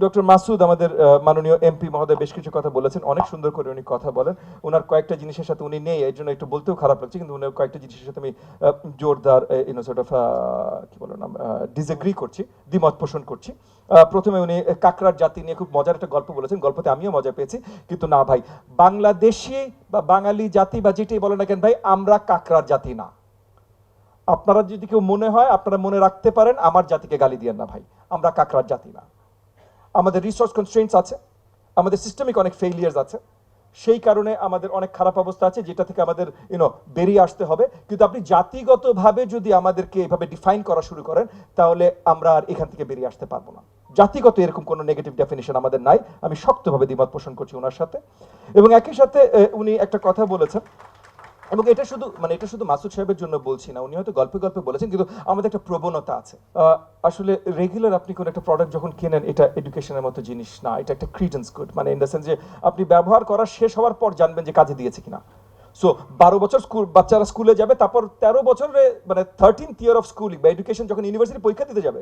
Doctor Masud আমাদের মাননীয় MP মহোদয় বেশ কিছু কথা বলেছেন, অনেক সুন্দর করে উনি কথা বলেন। ওনার কয়েকটা জিনিসের সাথে উনি নেই, এই জন্য একটু বলতেও খারাপ লাগছে, কিন্তু উনার কয়েকটা জিনিসের সাথে আমি জোরদার সর্ট অফ কি বলবো না, ডিসএগ্রি করছি, দ্বিমত পোষণ করছি। প্রথমে উনি কাকড়ার জাতি নিয়ে খুব মজার একটা গল্প বলেছেন, গল্পতে আমিও মজা পেয়েছি, কিন্তু না ভাই, বাংলাদেশি বা বাঙালি জাতি বা যেটাই বলেন না কেন ভাই, আমরা কাকড়ার জাতি না। আপনারা যদি কেউ মনে হয়, আপনারা মনে রাখতে পারেন, আমার জাতিকে গালি দিয়েন না ভাই, আমরা কাকড়ার জাতি না। আমাদের রিসোর্স কনস্ট্রেন্টস আছে, আমাদের সিস্টেমিক অনেক ফেইলিয়ার্স আছে, সেই কারণে আমাদের অনেক খারাপ অবস্থা আছে, যেটা থেকে আমাদের বেরিয়ে আসতে হবে। কিন্তু আপনি জাতিগতভাবে যদি আমাদেরকে এভাবে ডিফাইন করা শুরু করেন, তাহলে আমরা আর এখান থেকে বেরিয়ে আসতে পারবো না। জাতিগত এরকম কোনো নেগেটিভ ডেফিনেশন আমাদের নাই, আমি শক্তভাবে দ্বিমত পোষণ করছি ওনার সাথে। এবং একই সাথে উনি একটা কথা বলেছেন, এবং এটা শুধু মাসুদ সাহেবের জন্য বলছি না, উনি হয়তো গল্পে গল্পে বলেছেন, কিন্তু আমাদের একটা প্রবণতা আছে। আসলে রেগুলার আপনি কোনো একটা প্রোডাক্ট যখন কেনেন, এটা এডুকেশনের মতো জিনিস না, এটা একটা ক্রিডেন্স গুড, মানে ইন দ্য সেন্স যে আপনি ব্যবহার করা শেষ হওয়ার পর জানবেন যে কাজে দিয়েছে কিনা। সো 12 বছর বাচ্চারা স্কুলে যাবে, তারপর 13 বছরে মানে 13th ইয়ার অফ স্কুলিং বা এডুকেশন যখন ইউনিভার্সিটি পরীক্ষা দিতে যাবে,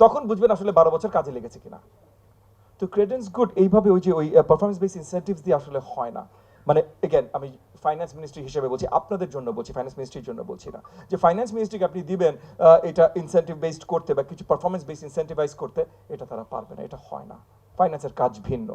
তখন বুঝবেন আসলে 12 বছর কাজে লেগেছে কিনা। তো ক্রেডেন্স গুড এইভাবে ওই পারফরমেন্স বেস ইনসেন্টিভস দিয়ে আসলে হয় না। মানে এগেন আমি ফাইন্যান্স মিনিস্ট্রি হিসেবে বলছি, আপনাদের জন্য বলছি, ফাইন্যান্স মিনিস্ট্রির জন্য বলছি না, যে ফাইন্যান্স মিনিস্ট্রিকে আপনি দিবেন এটা ইনসেন্টিভ বেসড করতে বা কিছু পারফরমেন্স বেসড ইনসেন্টিভাইজ করতে, এটা তারা পারবে না, এটা হয় না, ফাইন্যান্সের কাজ ভিন্ন।